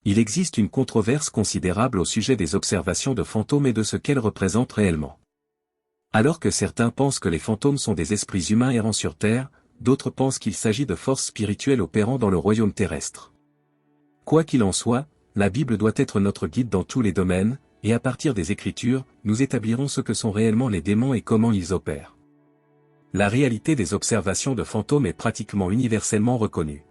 Il existe une controverse considérable au sujet des observations de fantômes et de ce qu'elles représentent réellement. Alors que certains pensent que les fantômes sont des esprits humains errant sur Terre, d'autres pensent qu'il s'agit de forces spirituelles opérant dans le royaume terrestre. Quoi qu'il en soit, la Bible doit être notre guide dans tous les domaines, et à partir des Écritures, nous établirons ce que sont réellement les démons et comment ils opèrent. La réalité des observations de fantômes est pratiquement universellement reconnue.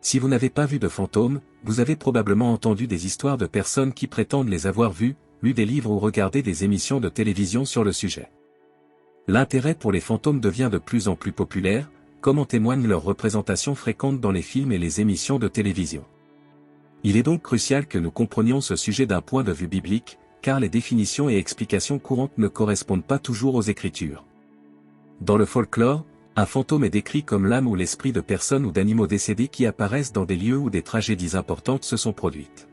Si vous n'avez pas vu de fantômes, vous avez probablement entendu des histoires de personnes qui prétendent les avoir vus, lu des livres ou regardé des émissions de télévision sur le sujet. L'intérêt pour les fantômes devient de plus en plus populaire, comme en témoignent leurs représentations fréquentes dans les films et les émissions de télévision. Il est donc crucial que nous comprenions ce sujet d'un point de vue biblique, car les définitions et explications courantes ne correspondent pas toujours aux Écritures. Dans le folklore, un fantôme est décrit comme l'âme ou l'esprit de personnes ou d'animaux décédés qui apparaissent dans des lieux où des tragédies importantes se sont produites.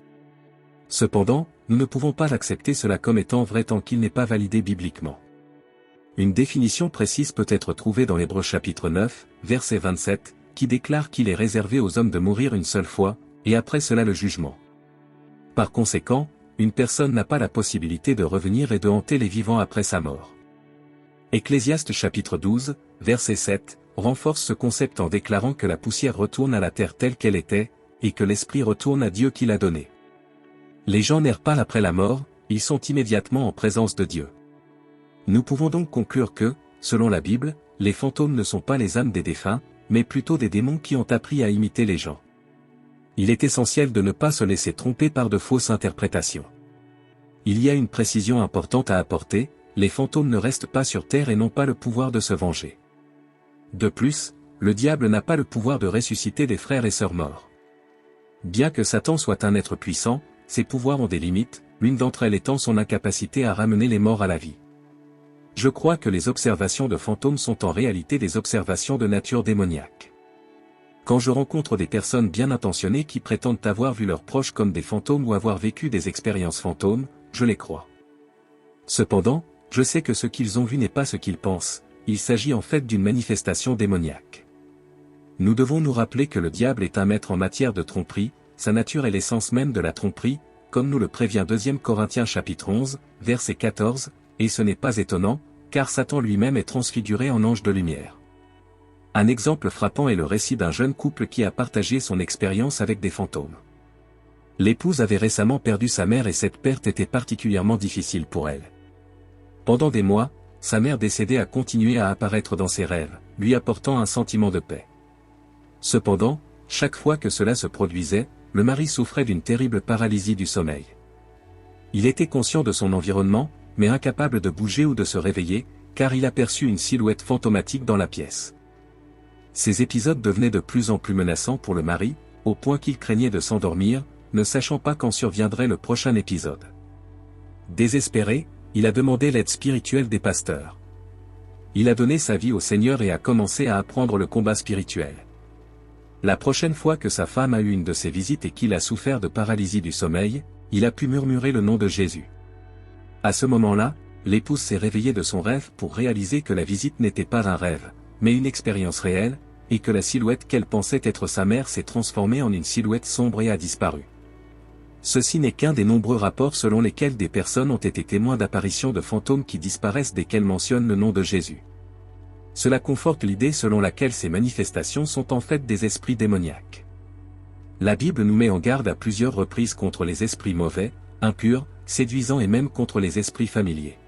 Cependant, nous ne pouvons pas accepter cela comme étant vrai tant qu'il n'est pas validé bibliquement. Une définition précise peut être trouvée dans Hébreux chapitre 9, verset 27, qui déclare qu'il est réservé aux hommes de mourir une seule fois, et après cela le jugement. Par conséquent, une personne n'a pas la possibilité de revenir et de hanter les vivants après sa mort. Ecclésiaste chapitre 12, verset 7, renforce ce concept en déclarant que la poussière retourne à la terre telle qu'elle était, et que l'esprit retourne à Dieu qui l'a donné. Les gens n'errent pas après la mort, ils sont immédiatement en présence de Dieu. Nous pouvons donc conclure que, selon la Bible, les fantômes ne sont pas les âmes des défunts, mais plutôt des démons qui ont appris à imiter les gens. Il est essentiel de ne pas se laisser tromper par de fausses interprétations. Il y a une précision importante à apporter, les fantômes ne restent pas sur terre et n'ont pas le pouvoir de se venger. De plus, le diable n'a pas le pouvoir de ressusciter des frères et sœurs morts. Bien que Satan soit un être puissant, ses pouvoirs ont des limites, l'une d'entre elles étant son incapacité à ramener les morts à la vie. Je crois que les observations de fantômes sont en réalité des observations de nature démoniaque. Quand je rencontre des personnes bien intentionnées qui prétendent avoir vu leurs proches comme des fantômes ou avoir vécu des expériences fantômes, je les crois. Cependant, je sais que ce qu'ils ont vu n'est pas ce qu'ils pensent, il s'agit en fait d'une manifestation démoniaque. Nous devons nous rappeler que le diable est un maître en matière de tromperie, sa nature est l'essence même de la tromperie, comme nous le prévient 2 Corinthiens chapitre 11, verset 14, et ce n'est pas étonnant, car Satan lui-même est transfiguré en ange de lumière. Un exemple frappant est le récit d'un jeune couple qui a partagé son expérience avec des fantômes. L'épouse avait récemment perdu sa mère et cette perte était particulièrement difficile pour elle. Pendant des mois, sa mère décédée a continué à apparaître dans ses rêves, lui apportant un sentiment de paix. Cependant, chaque fois que cela se produisait, le mari souffrait d'une terrible paralysie du sommeil. Il était conscient de son environnement, mais incapable de bouger ou de se réveiller, car il aperçut une silhouette fantomatique dans la pièce. Ces épisodes devenaient de plus en plus menaçants pour le mari, au point qu'il craignait de s'endormir, ne sachant pas quand surviendrait le prochain épisode. Désespéré, il a demandé l'aide spirituelle des pasteurs. Il a donné sa vie au Seigneur et a commencé à apprendre le combat spirituel. La prochaine fois que sa femme a eu une de ces visites et qu'il a souffert de paralysie du sommeil, il a pu murmurer le nom de Jésus. À ce moment-là, l'épouse s'est réveillée de son rêve pour réaliser que la visite n'était pas un rêve, mais une expérience réelle, et que la silhouette qu'elle pensait être sa mère s'est transformée en une silhouette sombre et a disparu. Ceci n'est qu'un des nombreux rapports selon lesquels des personnes ont été témoins d'apparitions de fantômes qui disparaissent dès qu'elles mentionnent le nom de Jésus. Cela conforte l'idée selon laquelle ces manifestations sont en fait des esprits démoniaques. La Bible nous met en garde à plusieurs reprises contre les esprits mauvais, impurs, séduisants et même contre les esprits familiers.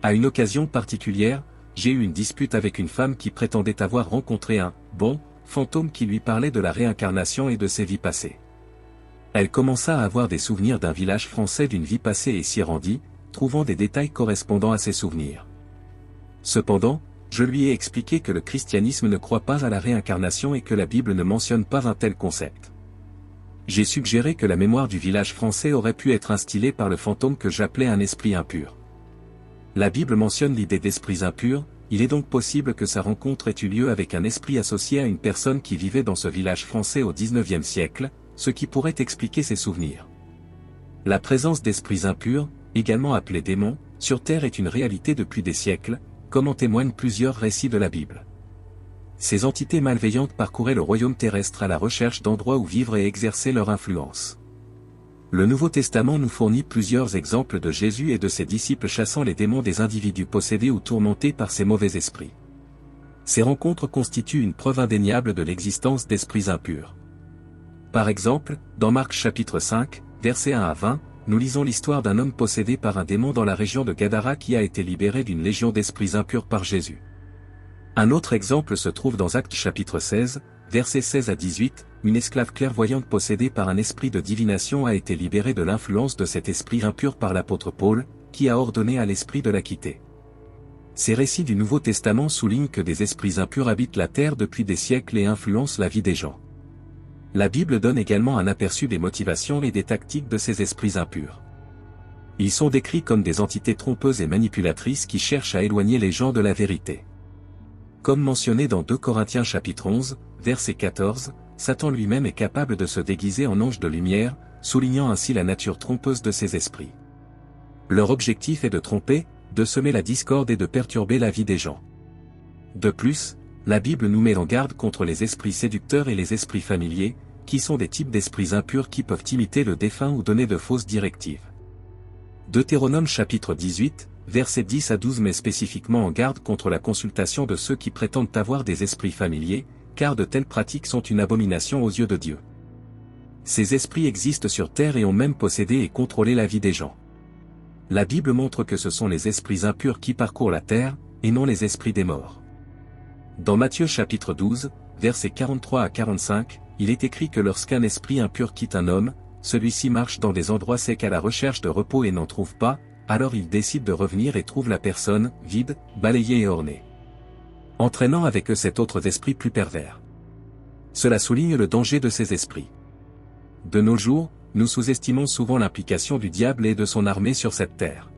À une occasion particulière, j'ai eu une dispute avec une femme qui prétendait avoir rencontré un « bon » fantôme qui lui parlait de la réincarnation et de ses vies passées. Elle commença à avoir des souvenirs d'un village français d'une vie passée et s'y rendit, trouvant des détails correspondant à ses souvenirs. Cependant, je lui ai expliqué que le christianisme ne croit pas à la réincarnation et que la Bible ne mentionne pas un tel concept. J'ai suggéré que la mémoire du village français aurait pu être instillée par le fantôme que j'appelais un esprit impur. La Bible mentionne l'idée d'esprits impurs, il est donc possible que sa rencontre ait eu lieu avec un esprit associé à une personne qui vivait dans ce village français au XIXe siècle, ce qui pourrait expliquer ses souvenirs. La présence d'esprits impurs, également appelés démons, sur Terre est une réalité depuis des siècles, comme en témoignent plusieurs récits de la Bible. Ces entités malveillantes parcouraient le royaume terrestre à la recherche d'endroits où vivre et exercer leur influence. le Nouveau Testament nous fournit plusieurs exemples de Jésus et de ses disciples chassant les démons des individus possédés ou tourmentés par ces mauvais esprits. Ces rencontres constituent une preuve indéniable de l'existence d'esprits impurs. Par exemple, dans Marc chapitre 5, versets 1 à 20, nous lisons l'histoire d'un homme possédé par un démon dans la région de Gadara qui a été libéré d'une légion d'esprits impurs par Jésus. Un autre exemple se trouve dans Actes chapitre 16, versets 16 à 18, une esclave clairvoyante possédée par un esprit de divination a été libérée de l'influence de cet esprit impur par l'apôtre Paul, qui a ordonné à l'esprit de la quitter. Ces récits du Nouveau Testament soulignent que des esprits impurs habitent la terre depuis des siècles et influencent la vie des gens. La Bible donne également un aperçu des motivations et des tactiques de ces esprits impurs. Ils sont décrits comme des entités trompeuses et manipulatrices qui cherchent à éloigner les gens de la vérité. Comme mentionné dans 2 Corinthiens chapitre 11, verset 14, Satan lui-même est capable de se déguiser en ange de lumière, soulignant ainsi la nature trompeuse de ces esprits. Leur objectif est de tromper, de semer la discorde et de perturber la vie des gens. De plus, la Bible nous met en garde contre les esprits séducteurs et les esprits familiers, qui sont des types d'esprits impurs qui peuvent imiter le défunt ou donner de fausses directives. Deutéronome chapitre 18, versets 10 à 12 met spécifiquement en garde contre la consultation de ceux qui prétendent avoir des esprits familiers, car de telles pratiques sont une abomination aux yeux de Dieu. Ces esprits existent sur terre et ont même possédé et contrôlé la vie des gens. La Bible montre que ce sont les esprits impurs qui parcourent la terre, et non les esprits des morts. Dans Matthieu chapitre 12, versets 43 à 45, il est écrit que lorsqu'un esprit impur quitte un homme, celui-ci marche dans des endroits secs à la recherche de repos et n'en trouve pas, alors il décide de revenir et trouve la personne, vide, balayée et ornée, entraînant avec eux cet autre esprit plus pervers. Cela souligne le danger de ces esprits. De nos jours, nous sous-estimons souvent l'implication du diable et de son armée sur cette terre.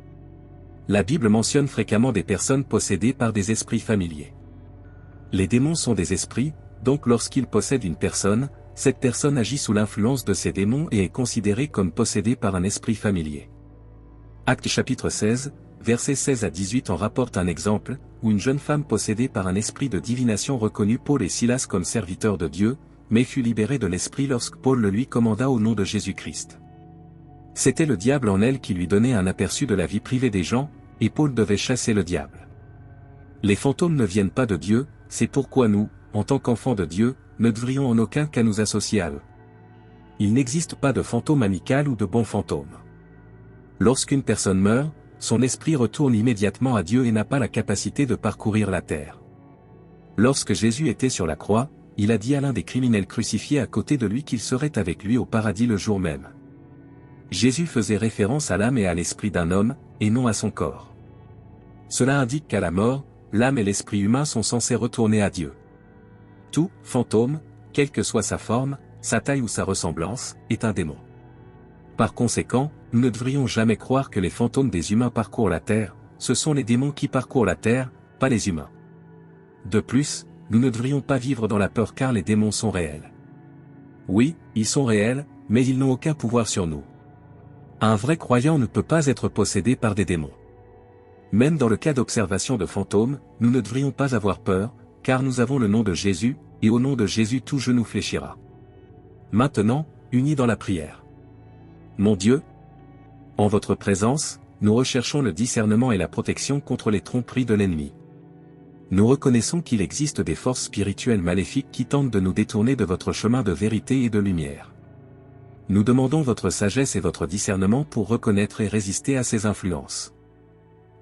La Bible mentionne fréquemment des personnes possédées par des esprits familiers. Les démons sont des esprits, donc lorsqu'ils possèdent une personne, cette personne agit sous l'influence de ces démons et est considérée comme possédée par un esprit familier. Actes chapitre 16, versets 16 à 18 en rapporte un exemple, où une jeune femme possédée par un esprit de divination reconnut Paul et Silas comme serviteurs de Dieu, mais fut libérée de l'esprit lorsque Paul le lui commanda au nom de Jésus-Christ. C'était le diable en elle qui lui donnait un aperçu de la vie privée des gens, et Paul devait chasser le diable. Les fantômes ne viennent pas de Dieu, c'est pourquoi nous, en tant qu'enfants de Dieu, ne devrions en aucun cas nous associer à eux. Il n'existe pas de fantôme amical ou de bon fantôme. Lorsqu'une personne meurt, son esprit retourne immédiatement à Dieu et n'a pas la capacité de parcourir la terre. Lorsque Jésus était sur la croix, il a dit à l'un des criminels crucifiés à côté de lui qu'il serait avec lui au paradis le jour même. Jésus faisait référence à l'âme et à l'esprit d'un homme, et non à son corps. Cela indique qu'à la mort, l'âme et l'esprit humain sont censés retourner à Dieu. Tout fantôme, quelle que soit sa forme, sa taille ou sa ressemblance, est un démon. Par conséquent, nous ne devrions jamais croire que les fantômes des humains parcourent la terre, ce sont les démons qui parcourent la terre, pas les humains. De plus, nous ne devrions pas vivre dans la peur car les démons sont réels. Oui, ils sont réels, mais ils n'ont aucun pouvoir sur nous. Un vrai croyant ne peut pas être possédé par des démons. Même dans le cas d'observation de fantômes, nous ne devrions pas avoir peur, car nous avons le nom de Jésus, et au nom de Jésus tout genou fléchira. Maintenant, unis dans la prière. Mon Dieu, en votre présence, nous recherchons le discernement et la protection contre les tromperies de l'ennemi. Nous reconnaissons qu'il existe des forces spirituelles maléfiques qui tentent de nous détourner de votre chemin de vérité et de lumière. Nous demandons votre sagesse et votre discernement pour reconnaître et résister à ces influences.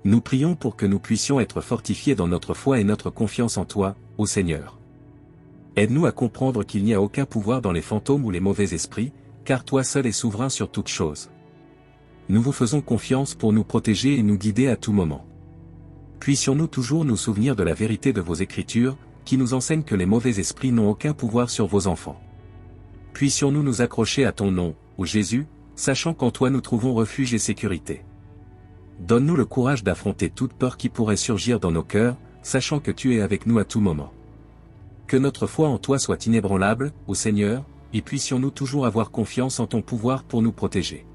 Nous prions pour que nous puissions être fortifiés dans notre foi et notre confiance en toi, ô Seigneur. Aide-nous à comprendre qu'il n'y a aucun pouvoir dans les fantômes ou les mauvais esprits, car toi seul es souverain sur toutes choses. Nous vous faisons confiance pour nous protéger et nous guider à tout moment. Puissions-nous toujours nous souvenir de la vérité de vos Écritures, qui nous enseignent que les mauvais esprits n'ont aucun pouvoir sur vos enfants. Puissions-nous nous accrocher à ton nom, ô Jésus, sachant qu'en toi nous trouvons refuge et sécurité. Donne-nous le courage d'affronter toute peur qui pourrait surgir dans nos cœurs, sachant que tu es avec nous à tout moment. Que notre foi en toi soit inébranlable, ô Seigneur, et puissions-nous toujours avoir confiance en ton pouvoir pour nous protéger.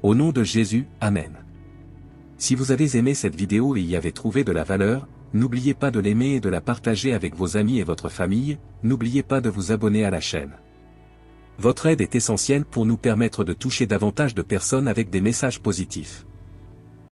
Au nom de Jésus, Amen. Si vous avez aimé cette vidéo et y avez trouvé de la valeur, n'oubliez pas de l'aimer et de la partager avec vos amis et votre famille, n'oubliez pas de vous abonner à la chaîne. Votre aide est essentielle pour nous permettre de toucher davantage de personnes avec des messages positifs.